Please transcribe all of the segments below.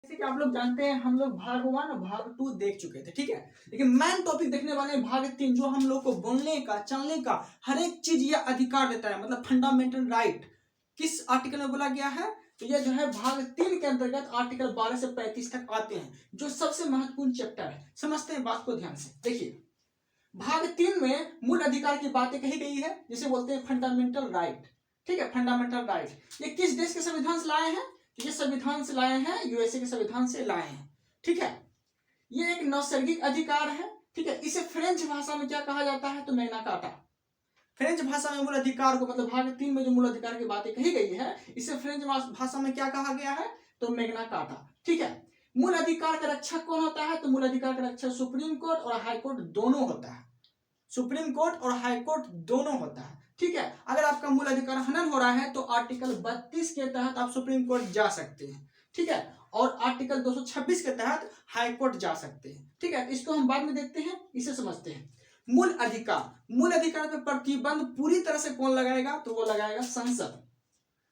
जैसे कि आप लोग जानते हैं हम लोग भाग 1 और भाग 2 देख चुके थे, ठीक है। लेकिन मेन टॉपिक देखने वाले हैं भाग 3, जो हम लोग को बोलने का, चलने का, हर एक चीज ये अधिकार देता है, मतलब फंडामेंटल राइट। किस आर्टिकल में बोला गया है? तो ये जो है भाग 3 के अंतर्गत आर्टिकल 12 से 35 तक आते हैं, जो सबसे महत्वपूर्ण चैप्टर है। समझते हैं बात को ध्यान से। देखिए, भाग 3 में मूल अधिकार की बातें कही गई है, जिसे बोलते हैं फंडामेंटल राइट, ठीक है। फंडामेंटल राइट ये किस देश के संविधान से लाए हैं? ये संविधान से लाए हैं, यूएसए के संविधान से लाए हैं, ठीक है। ये एक नैसर्गिक अधिकार है, ठीक है। इसे फ्रेंच भाषा में क्या कहा जाता है? तो मैग्ना कार्टा। फ्रेंच भाषा में मूल अधिकार को, मतलब भाग 3 में जो मूल अधिकार की बातें कही गई है, इसे फ्रेंच भाषा में क्या कहा गया है? तो मैग्ना कार्टा, ठीक है। मूल अधिकार का रक्षक कौन होता है? तो मूल अधिकार का रक्षक सुप्रीम कोर्ट और हाई कोर्ट दोनों होता है। सुप्रीम कोर्ट और हाई कोर्ट दोनों होता है, ठीक है। अगर आपका मूल अधिकार हनन हो रहा है तो आर्टिकल 32 के तहत आप सुप्रीम कोर्ट जा सकते हैं, ठीक है। और आर्टिकल 226 के तहत हाई कोर्ट जा सकते हैं, ठीक है। इसको हम बाद में देखते हैं, इसे समझते हैं। मूल अधिकार पर प्रतिबंध पूरी तरह से कौन लगाएगा? तो वो लगाएगा संसद,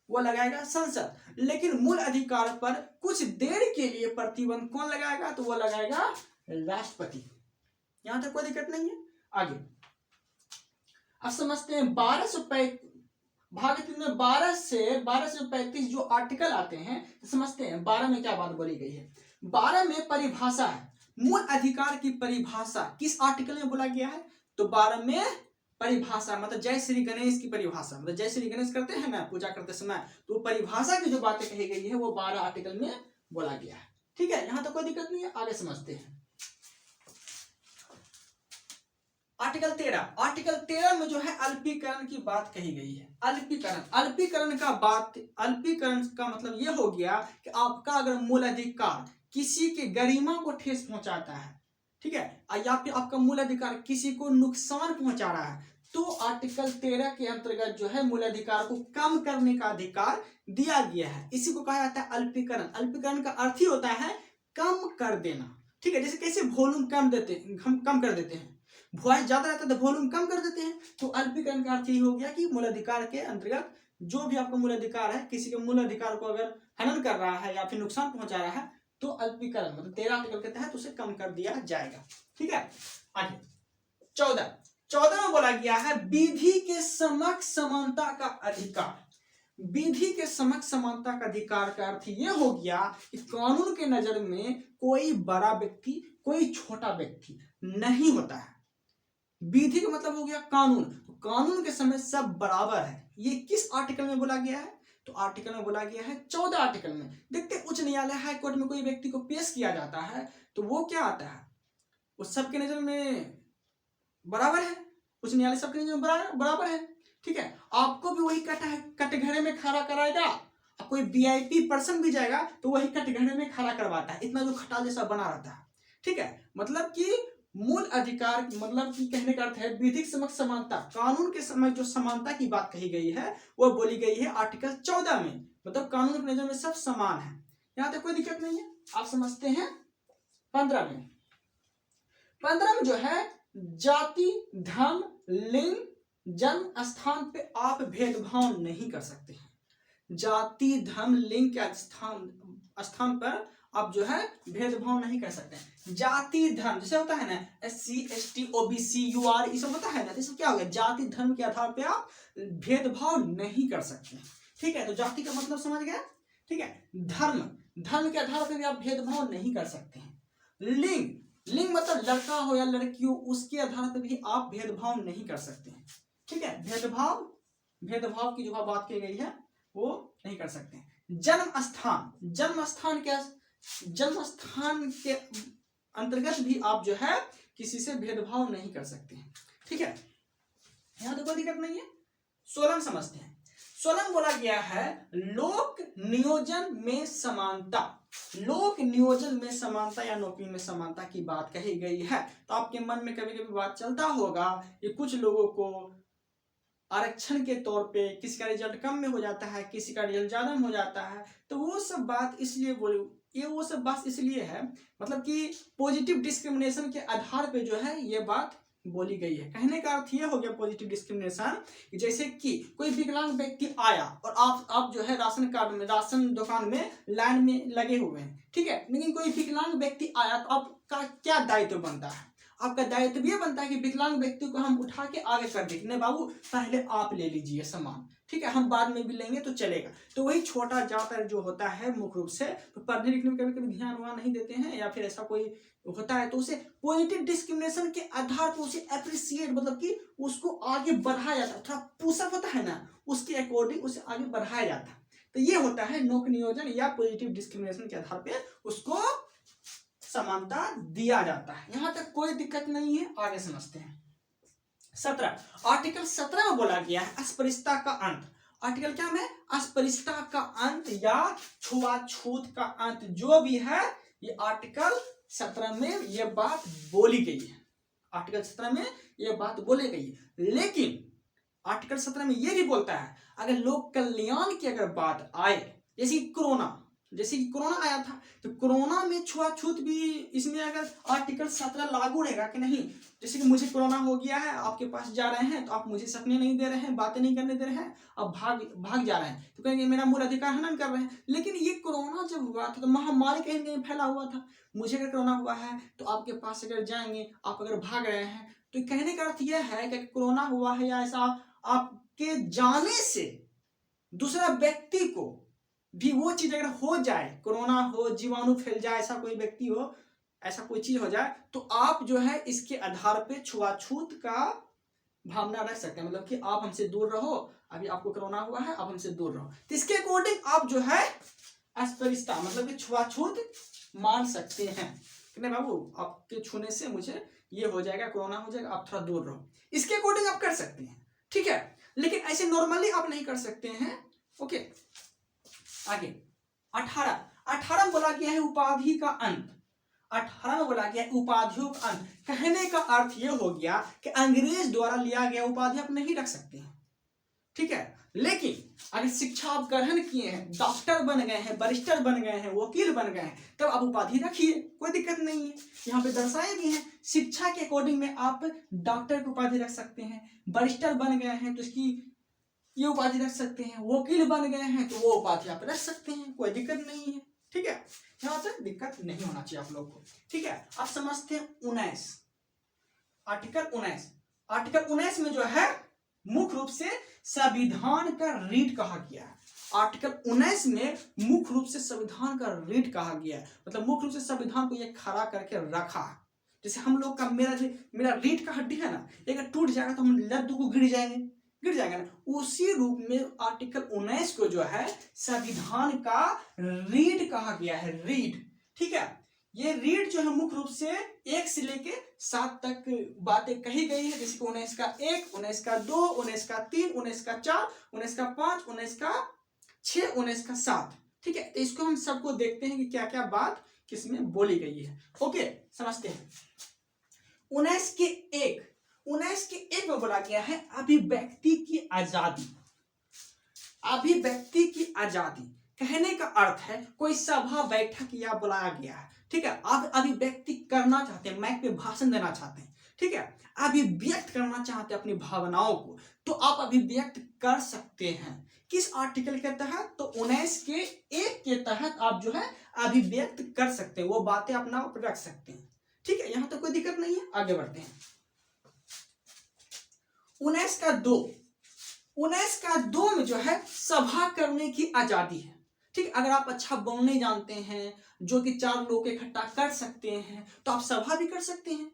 वो लगाएगा संसद। लेकिन मूल अधिकार पर कुछ देर के लिए प्रतिबंध कौन लगाएगा? तो वो लगाएगा राष्ट्रपति। यहां तक कोई दिक्कत नहीं है। आगे अब समझते हैं भाग 3 में 12 से 35 जो आर्टिकल आते हैं, तो समझते हैं 12 में क्या बात बोली गई है। 12 में परिभाषा है, मूल अधिकार की परिभाषा किस आर्टिकल में बोला गया है? तो 12 में परिभाषा, मतलब जय श्री गणेश की परिभाषा, मतलब जय श्री गणेश करते हैं ना पूजा करते समय, तो परिभाषा की जो बातें कही गई है वो 12 आर्टिकल में बोला गया है, ठीक है। यहां तो कोई दिक्कत नहीं है। आगे समझते हैं आर्टिकल 13 में जो है अल्पीकरण की बात कही गई है। अल्पीकरण का मतलब यह हो गया कि आपका अगर मूल अधिकार किसी के गरिमा को ठेस पहुंचाता है, ठीक है, या फिर आपका मूल अधिकार किसी को नुकसान पहुंचा रहा है, तो आर्टिकल 13 के अंतर्गत जो है मूल अधिकार को कम करने का अधिकार दिया गया है। इसी को कहा जाता है अल्पीकरण। अल्पीकरण का अर्थ ही होता है कम कर देना, ठीक है। जैसे कैसे वॉल्यूम हम कम कर देते हैं, वॉइस ज्यादा रहता है तो वॉल्यूम कम कर देते हैं। तो अल्पीकरण का अर्थ यही हो गया कि मूल अधिकार के अंतर्गत जो भी आपका मूल अधिकार है, किसी के मूल अधिकार को अगर हनन कर रहा है या फिर नुकसान पहुंचा रहा है, तो अल्पीकरण मतलब 13 आर्टिकल के तहत उसे कम कर दिया जाएगा, ठीक है। आगे 14 में बोला गया है विधि के समक्ष समानता का अधिकार। विधि के समक्ष समानता का अधिकार का अर्थ यह हो गया कि कानून के नजर में कोई बड़ा व्यक्ति, कोई छोटा व्यक्ति नहीं होता है। विधि का मतलब हो गया कानून, कानून के समय सब बराबर है। ये किस आर्टिकल में बोला गया है? तो आर्टिकल में बोला गया है 14 आर्टिकल में। देखते उच्च न्यायालय, हाई कोर्ट में कोई व्यक्ति को पेश किया जाता है तो वो क्या आता है? वो सबके नजर में बराबर है। उच्च न्यायालय सबके नजर में बराबर है, ठीक है। आपको भी वही कटघरे में खड़ा कराएगा, कोई वीआईपी पर्सन भी जाएगा तो वही कटघरे में खड़ा करवाता है, इतना जो खटाल जैसा बना रहता है, ठीक है। मतलब कि मूल अधिकार, मतलब कि कहने का अर्थ है विधिक समक्ष समानता, कानून के समय जो समानता की बात कही गई है वो बोली गई है आर्टिकल 14 में, मतलब कानून की नजर में सब समान है। यहां तक कोई दिक्कत नहीं है। आप समझते हैं 15 में जो है जाति, धर्म, लिंग, जन्म स्थान पे आप भेदभाव नहीं कर सकते हैं। जाति, धर्म, लिंग के स्थान पर आप जो है भेदभाव नहीं कर सकते हैं। जाति, धर्म जैसे होता है ना SC ST OBC UR, ये सब होता है ना, तो क्या हो गया? जाति धर्म के आधार पे आप भेदभाव नहीं कर सकते, ठीक है। तो जाति का मतलब समझ गया, ठीक है। धर्म के आधार पर भी आप भेदभाव नहीं कर सकते हैं। लिंग मतलब लड़का हो या लड़की हो, उसके आधार पर भी आप भेदभाव नहीं कर सकते हैं, ठीक है। भेदभाव की जो बात की गई है वो नहीं कर सकते हैं। जन्म स्थान के अंतर्गत भी आप जो है किसी से भेदभाव नहीं कर सकते हैं, ठीक है। यहां तो कोई दिक्कत नहीं है। 16 समझते हैं। 16 बोला गया है लोक नियोजन में समानता। लोक नियोजन में समानता या नौकरी में समानता की बात कही गई है। तो आपके मन में कभी कभी बात चलता होगा कि कुछ लोगों को आरक्षण के तौर पे किसी का रिजल्ट कम में हो जाता है, किसी का रिजल्ट ज्यादा में हो जाता है, तो वो सब बात इसलिए है, मतलब कि पॉजिटिव डिस्क्रिमिनेशन के आधार पे जो है ये बात बोली गई है। कहने का अर्थ ये हो गया पॉजिटिव डिस्क्रिमिनेशन, जैसे कि कोई विकलांग व्यक्ति आया और आप जो है राशन कार्ड में, राशन दुकान में लाइन में लगे हुए हैं, ठीक है, लेकिन कोई विकलांग व्यक्ति आया तो आपका क्या दायित्व बनता है? आपका दायित्व ये बनता है कि विकलांग व्यक्ति को हम उठा के आगे कर दें, नहीं बाबू पहले आप ले लीजिए सामान, ठीक है, हम बाद में भी लेंगे तो चलेगा। तो वही छोटा जाकर जो होता है मुख्य रूप से तो पढ़ने लिखने में कभी कभी ध्यान वहाँ नहीं देते हैं, या फिर ऐसा कोई होता है तो उसे पॉजिटिव डिस्क्रिमिनेशन के आधार पर उसे अप्रिशिएट, मतलब कि उसको आगे बढ़ाया जाता है, थोड़ा पुशअप होता है ना, उसके अकॉर्डिंग उसे आगे बढ़ाया जाता है। तो ये होता है नौक नियोजन या पॉजिटिव डिस्क्रिमिनेशन के आधार पर उसको समानता दिया जाता है। यहां तक कोई दिक्कत नहीं है, आगे समझते हैं। 17 आर्टिकल 17 में बोला गया है अस्पृश्यता का अंत। आर्टिकल क्या में? अस्पृश्यता का अंत या छुआछूत का अंत, जो भी है ये आर्टिकल 17 में ये बात बोली गई है। आर्टिकल 17 में ये बात बोली गई है, लेकिन आर्टिकल 17 में ये भी बोलता है अगर लोक कल्याण की अगर बात आए, जैसे कि कोरोना आया था, तो कोरोना में छुआछूत भी इसमें अगर आर्टिकल 17 लागू रहेगा कि नहीं? जैसे कि मुझे कोरोना हो गया है, आपके पास जा रहे हैं तो आप मुझे सपने नहीं दे रहे हैं, बातें नहीं करने दे रहे हैं, आप भाग जा रहे हैं, तो कहेंगे मेरा मूल अधिकार हनन कर रहे हैं। लेकिन ये कोरोना जब हुआ था तो महामारी कहीं कहीं फैला हुआ था, मुझे अगर कोरोना हुआ है तो आपके पास अगर जाएंगे, आप अगर भाग रहे हैं, तो कहने का अर्थ यह है कि कोरोना हुआ है या ऐसा आपके जाने से दूसरा व्यक्ति को भी वो चीज अगर हो जाए, कोरोना हो, जीवाणु फैल जाए, ऐसा कोई व्यक्ति हो, ऐसा कोई चीज हो जाए, तो आप जो है इसके आधार पे छुआछूत का भावना रख सकते हैं, मतलब कि आप हमसे दूर रहो, अभी आपको कोरोना हुआ है, आप हमसे दूर रहो, तो इसके अकॉर्डिंग आप जो है अस्पृश्यता मतलब कि छुआछूत मान सकते हैं कि नहीं बाबू आपके छूने से मुझे ये हो जाएगा, कोरोना हो जाएगा, आप थोड़ा दूर रहो, इसके अकॉर्डिंग आप कर सकते हैं, ठीक है। लेकिन ऐसे नॉर्मली आप नहीं कर सकते हैं। ओके, आगे 18 में बोला गया है उपाधि का अंत। 18 में बोला गया है उपाधियों का अंत। कहने का अर्थ यह हो गया कि अंग्रेज द्वारा लिया गया उपाधि आप नहीं रख सकते हैं, ठीक है। लेकिन अगर शिक्षा आप ग्रहण किए हैं, डॉक्टर बन गए हैं, बैरिस्टर बन गए हैं, वकील बन गए हैं, तब आप उपाधि रखिए, कोई दिक्कत नहीं है। यहाँ पे दर्शाए भी हैं शिक्षा के अकॉर्डिंग में आप डॉक्टर की उपाधि रख सकते हैं, बैरिस्टर बन गए हैं तो इसकी ये उपाधि रख सकते हैं, वकील बन गए हैं तो वो उपाधि आप रख सकते हैं, कोई दिक्कत नहीं है, ठीक है। यहाँ तक दिक्कत नहीं होना चाहिए आप लोग को, ठीक है। अब समझते हैं 19 आर्टिकल 19 में जो है मुख्य रूप से संविधान का रीड कहा गया है। आर्टिकल 19 में मुख्य रूप से संविधान का रीड कहा गया है, मतलब मुख्य रूप से संविधान को ये खड़ा करके रखा है। जैसे हम लोग का मेरा रीढ़ का हड्डी है ना, अगर टूट जाएगा तो हम लद्दू को गिर जाएगा ना, उसी रूप में आर्टिकल 19 को जो है संविधान का रीड कहा गया है, रीड, ठीक है। ये रीड जो है मुख्य रूप से 1 से लेके 7 तक बातें कही गई है, जैसे 19 का 1, 19 का 2, 19 का 3, 19 का 4, 19 का 5, 19 का 6, 19 का 7, ठीक है। तो इसको हम सबको देखते हैं कि क्या क्या बात किसमें बोली गई है। ओके, समझते हैं। 19 के 1 में बोला गया है अभिव्यक्ति की आजादी। अभिव्यक्ति की आजादी कहने का अर्थ है कोई सभा बैठक या बुलाया गया है, ठीक है, आप अभिव्यक्ति करना चाहते हैं, माइक पे भाषण देना चाहते हैं, ठीक है, अभिव्यक्त करना चाहते हैं अपनी भावनाओं को, तो आप अभिव्यक्त कर सकते हैं। किस आर्टिकल के तहत? तो 19 के 1 के तहत आप जो है अभिव्यक्त कर सकते हैं, वो बातें अपना रख सकते हैं, ठीक है। यहां तो कोई दिक्कत नहीं है, आगे बढ़ते हैं। 19 का 2 में जो है सभा करने की आजादी है, ठीक। अगर आप अच्छा बोलने जानते हैं, जो कि 4 लोग इकट्ठा कर सकते हैं, तो आप सभा भी कर सकते हैं,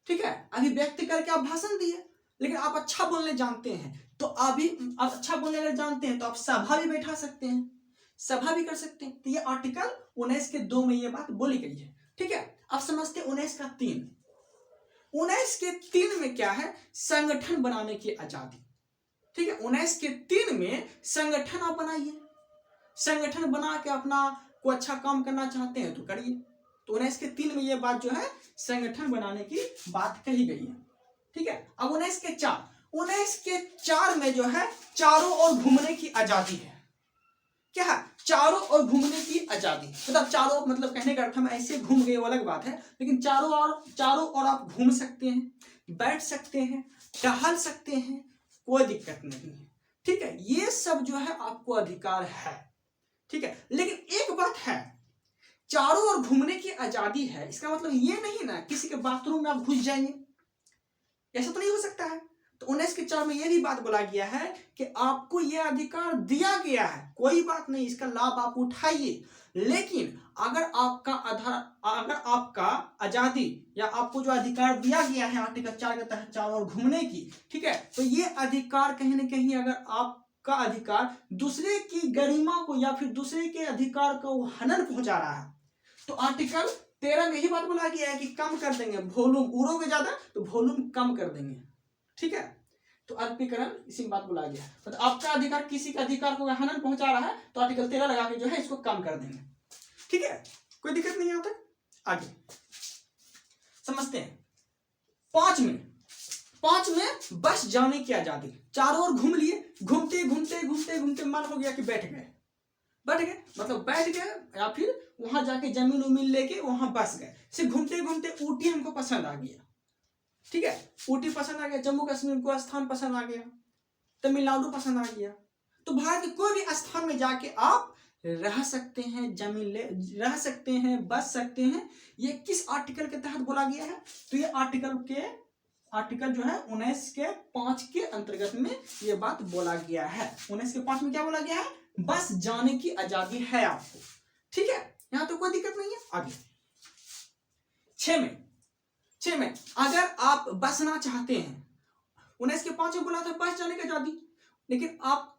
ठीक है। अभिव्यक्त करके आप भाषण दिए, लेकिन आप अच्छा बोलने जानते हैं तो आप अच्छा बोलने अगर जानते हैं तो आप सभा भी बैठा सकते हैं, सभा भी कर सकते हैं। तो ये आर्टिकल 19 के 2 में ये बात बोली गई है, ठीक है। अब समझते हैं 19 का 3। 19 के 3 में क्या है? संगठन बनाने की आजादी, ठीक है। 19 के 3 में संगठन आप बनाइए, संगठन बना के अपना कोई अच्छा काम करना चाहते हैं तो करिए। तो 19 के 3 में ये बात जो है संगठन बनाने की बात कही गई है, ठीक है। अब 19 के 4 में जो है चारों ओर घूमने की आजादी है। क्या है? चारों ओर घूमने की आजादी, मतलब चारों मतलब कहने का अर्थ हम ऐसे घूम गए वो अलग बात है, लेकिन चारों ओर आप घूम सकते हैं, बैठ सकते हैं, टहल सकते हैं, कोई दिक्कत नहीं है। ठीक है, ये सब जो है आपको अधिकार है। ठीक है, लेकिन एक बात है, चारों ओर घूमने की आजादी है, इसका मतलब ये नहीं ना किसी के बाथरूम में आप घुस जाएंगे, ऐसा तो नहीं हो सकता है। तो 19 के 4 में यह भी बात बोला गया है कि आपको यह अधिकार दिया गया है, कोई बात नहीं, इसका लाभ आप उठाइए, लेकिन अगर आपका आजादी या आपको जो अधिकार दिया गया है आर्टिकल 4 के तहत चारों ओर घूमने की, ठीक है, तो ये अधिकार कहीं ना कहीं अगर आपका अधिकार दूसरे की गरिमा को या फिर दूसरे के अधिकार को हनन पहुंचा रहा है, तो आर्टिकल 13 में यही बात बोला गया है कि कम कर देंगे वॉल्यूम, उड़ोगे ज्यादा तो वॉल्यूम कम कर देंगे। ठीक है, तो अल्पीकरण इसी में बात बोला गया है, मतलब आपका अधिकार किसी के अधिकार को हनन पहुंचा रहा है तो आर्टिकल 13 लगा के जो है इसको कम कर देंगे। ठीक है, कोई दिक्कत नहीं आता। आगे समझते हैं 5 में बस जाने की आजादी, चारों ओर घूम लिए, घूमते घूमते घूमते घूमते मन हो गया कि बैठ गए, मतलब बैठ गए या फिर वहां जाके जमीन उमीन लेके वहां बस गए, सिर्फ घूमते घूमते ऊटी हमको पसंद आ गया। ठीक है, ऊटी पसंद आ गया, जम्मू कश्मीर को स्थान पसंद आ गया, तमिलनाडु पसंद आ गया, तो भारत के कोई भी स्थान में जाके आप रह सकते हैं, जमीन ले रह सकते हैं, बस सकते हैं। ये किस आर्टिकल के तहत बोला गया है? तो ये आर्टिकल जो है 19 के 5 के अंतर्गत में ये बात बोला गया है। 19 के 5 में क्या बोला गया है? बस जाने की आजादी है आपको। ठीक है, यहां तो कोई दिक्कत नहीं है। आगे 6 में अगर आप बसना चाहते हैं, 19 के 5 में बोला था बस जाने की आजादी, लेकिन आप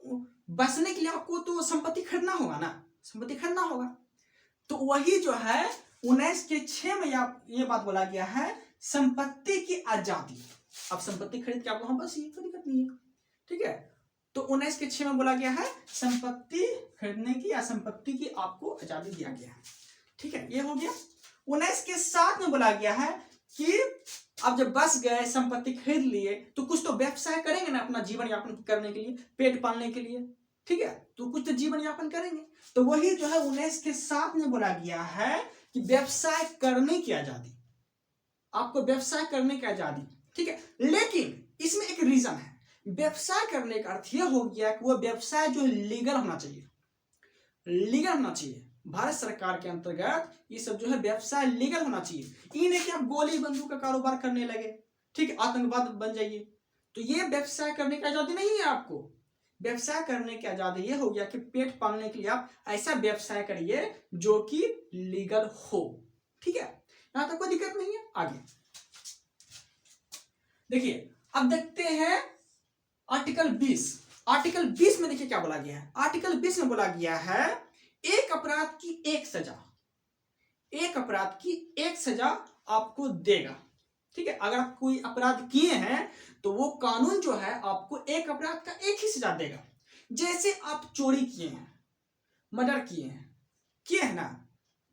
बसने के लिए आपको तो संपत्ति खरीदना होगा ना, संपत्ति खरीदना होगा, तो वही जो है 19 के 6 में ये बात बोला गया है संपत्ति की आजादी। अब संपत्ति खरीद के आप वहां बसिए, कोई दिक्कत नहीं है। ठीक है, तो 19 के 6 में बोला गया है संपत्ति खरीदने की या संपत्ति की आपको आजादी दिया गया है। ठीक है, ये हो गया। 19 के 7 में बोला गया है कि अब जब बस गए, संपत्ति खरीद लिए, तो कुछ तो व्यवसाय करेंगे ना अपना जीवन यापन करने के लिए, पेट पालने के लिए। ठीक है, तो कुछ तो जीवन यापन करेंगे, तो वही जो है 19 के 7 में बोला गया है कि व्यवसाय करने की आजादी, आपको व्यवसाय करने की आजादी। ठीक है, लेकिन इसमें एक रीजन है, व्यवसाय करने का अर्थ यह हो गया कि वह व्यवसाय जो लीगल होना चाहिए, लीगल होना चाहिए। भारत सरकार के अंतर्गत ये सब जो है व्यवसाय लीगल होना चाहिए। ये नहीं कि आप गोली बंदूक का कारोबार करने लगे, ठीक है, आतंकवाद बन जाइए, तो ये व्यवसाय करने की आजादी नहीं है आपको। व्यवसाय करने की आजादी ये हो गया कि पेट पालने के लिए आप ऐसा व्यवसाय करिए जो कि लीगल हो। ठीक है, यहां तक कोई दिक्कत नहीं है। आगे देखिए, अब देखते हैं आर्टिकल 20 में देखिए क्या बोला गया है। आर्टिकल 20 में बोला गया है एक अपराध की एक सजा, एक अपराध की एक सजा आपको देगा। ठीक है, अगर आप कोई अपराध किए हैं तो वो कानून जो है आपको एक अपराध का एक ही सजा देगा। जैसे आप चोरी किए हैं, मर्डर किए हैं ना,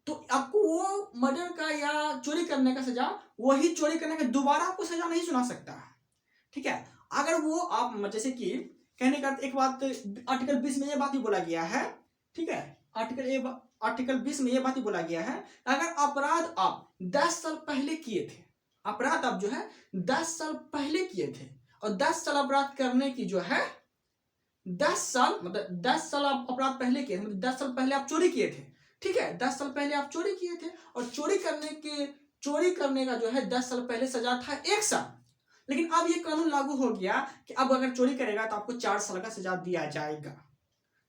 तो आपको वो मर्डर का या चोरी करने का सजा, वही चोरी करने का दोबारा आपको सजा नहीं सुना सकता है। ठीक है, अगर वो आप जैसे कि कहने का एक बात, आर्टिकल 20 में ये बात ही बोला गया है। ठीक है, आर्टिकल 20 में ये बात ही बोला गया है, अगर अपराध आप 10 साल पहले किए थे, अपराध आप जो है 10 साल पहले किए थे, और 10 साल अपराध करने की जो है 10 साल मतलब 10 साल आप अपराध पहले किए, मतलब 10 साल पहले आप चोरी किए थे। ठीक है, 10 साल पहले आप चोरी किए थे, और चोरी करने का जो है 10 साल पहले सजा था 1 साल, लेकिन अब ये कानून लागू हो गया कि अब अगर चोरी करेगा तो आपको 4 साल का सजा दिया जाएगा।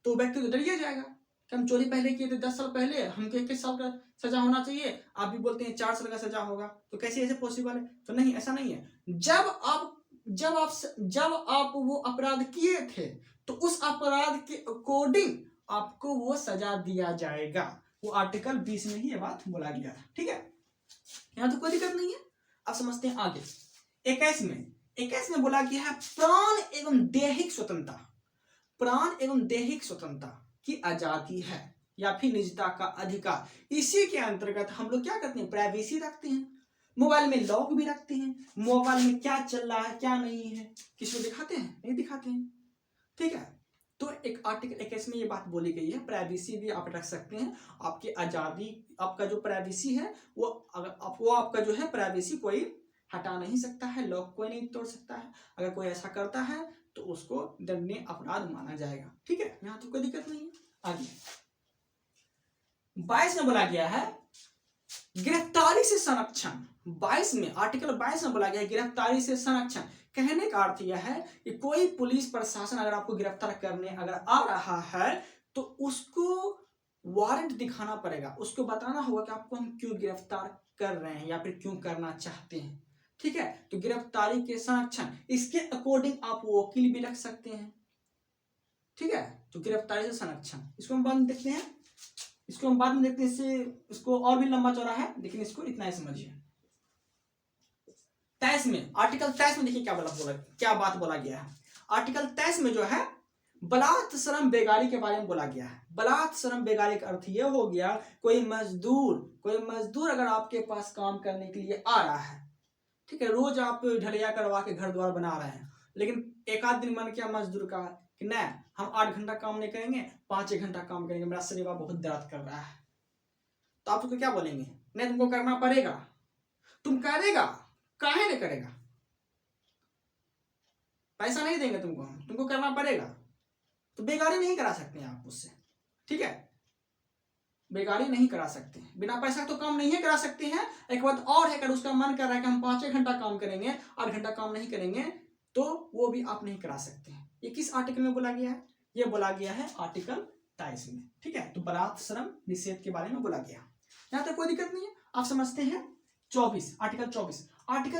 तो व्यक्ति तो डरिए जाएगा कि हम चोरी पहले किए थे 10 साल पहले, हमको 21 साल का सजा होना चाहिए, आप भी बोलते हैं 4 साल का सजा होगा, तो कैसे ऐसे पॉसिबल है? तो नहीं, ऐसा नहीं है। जब आप वो अपराध किए थे तो उस अपराध के अकॉर्डिंग आपको वो सजा दिया जाएगा। वो आर्टिकल 20 में ही ये बात बोला गया है। ठीक है, यहां तो कोई दिक्कत नहीं है। अब समझते हैं आगे 21 में बोला गया है प्राण एवं दैहिक स्वतंत्रता, प्राण एवं दैहिक स्वतंत्रता की आजादी है या फिर निजता का अधिकार। इसी के अंतर्गत हम लोग क्या करते हैं, प्राइवेसी रखते हैं, मोबाइल में लॉक भी रखते हैं, मोबाइल में क्या चल रहा है क्या नहीं है किसी को दिखाते हैं, नहीं दिखाते हैं। ठीक है, तो एक आर्टिकल 21 में ये बात बोली गई है, प्राइवेसी भी आप रख सकते हैं, आपकी आजादी, आपका जो प्राइवेसी है वो आपका जो है प्राइवेसी कोई हटा नहीं सकता है, लॉक कोई नहीं तोड़ सकता है। अगर कोई ऐसा करता है तो उसको दंडनीय अपराध माना जाएगा। ठीक है, यहाँ तो कोई दिक्कत नहीं है। आगे 22 में बोला गया है गिरफ्तारी से संरक्षण। 22 में, आर्टिकल 22 में बोला गया है गिरफ्तारी से संरक्षण। कहने का अर्थ यह है कि कोई पुलिस प्रशासन अगर आपको गिरफ्तार करने अगर आ रहा है तो उसको वारंट दिखाना पड़ेगा, उसको बताना होगा कि आपको हम क्यों गिरफ्तार कर रहे हैं या फिर क्यों करना चाहते हैं। ठीक है, तो गिरफ्तारी के संरक्षण, इसके अकॉर्डिंग आप वकील भी रख सकते हैं। ठीक है, तो गिरफ्तारी से संरक्षण, इसको हम बाद में देखते हैं, इसको हम बाद में देखते हैं, इससे इसको और भी लंबा चौड़ा है, लेकिन इसको इतना ही समझिए। 23 में, आर्टिकल 23 में देखिए क्या बात बोला गया है। आर्टिकल 23 में जो है बलात् श्रम बेगारी के बारे में बोला गया है। बलात् श्रम बेगारी का अर्थ यह हो गया कोई मजदूर अगर आपके पास काम करने के लिए आ रहा है, ठीक है, रोज आप ढलैया करवा के घर द्वार बना रहे हैं, लेकिन एक आध दिन मन किया मजदूर का कि नहीं हम 8 घंटा काम नहीं करेंगे, 5 घंटा काम करेंगे, मेरा शरीर बहुत दर्द कर रहा है, तो आप उसको क्या बोलेंगे? नहीं तुमको करना पड़ेगा। तुम करेगा, काहे नहीं करेगा? पैसा नहीं देंगे तुमको करना पड़ेगा। तो बेगारी नहीं करा सकते हैं आप उससे। ठीक है, बेगारी नहीं करा सकते हैं, बिना पैसा तो काम नहीं करा सकते हैं। एक बात और है, अगर उसका मन कर रहा है कि हम 5 घंटा काम करेंगे, 8 घंटा काम नहीं करेंगे, तो वो भी आप नहीं करा सकते हैं। ये किस आर्टिकल में बोला गया है? ये बोला गया है आर्टिकल 23 में। ठीक है, तो बलात् श्रम निषेध के बारे में बोला गया। यहाँ तक कोई दिक्कत नहीं है, आप समझते हैं। 24, आर्टिकल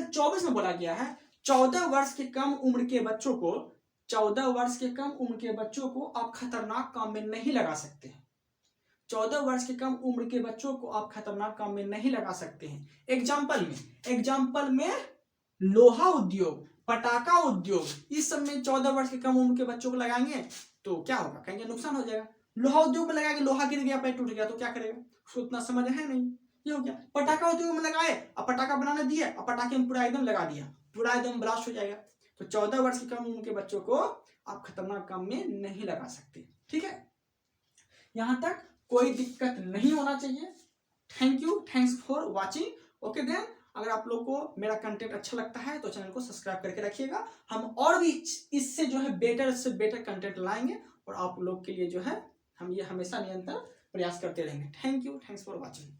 24 में बोला गया है 14 वर्ष के कम उम्र के बच्चों को 14 वर्ष के कम उम्र के बच्चों को आप खतरनाक काम में नहीं लगा सकते हैं। 14 वर्ष के कम उम्र के बच्चों को आप खतरनाक काम में नहीं लगा सकते हैं। एग्जाम्पल में लोहा उद्योग, पटाखा उद्योग, इस सब में 14 वर्ष के कम उम्र के बच्चों को लगाएंगे तो क्या होगा? कहेंगे नुकसान हो जाएगा। लोहा उद्योग में लगाएंगे, लोहा गिर गया, पैर टूट गया तो क्या करेगा? उसको उतना समझ है नहीं, ये हो गया। पटाखा उद्योग में लगाए, अब पटाखा बनाने दिए, अब पटाखे में पूरा एकदम लगा दिया, पूरा एकदम ब्लास्ट हो जाएगा। तो 14 वर्ष के कम उम्र के बच्चों को आप खतरनाक काम में नहीं लगा सकते। ठीक है, यहां तक कोई दिक्कत नहीं होना चाहिए। Thanks for watching. Okay then, अगर आप लोग को मेरा कंटेंट अच्छा लगता है तो चैनल को सब्सक्राइब करके रखिएगा। हम और भी इससे जो है बेटर से बेटर कंटेंट लाएंगे और आप लोग के लिए जो है हम ये हमेशा निरंतर प्रयास करते रहेंगे। Thanks for watching.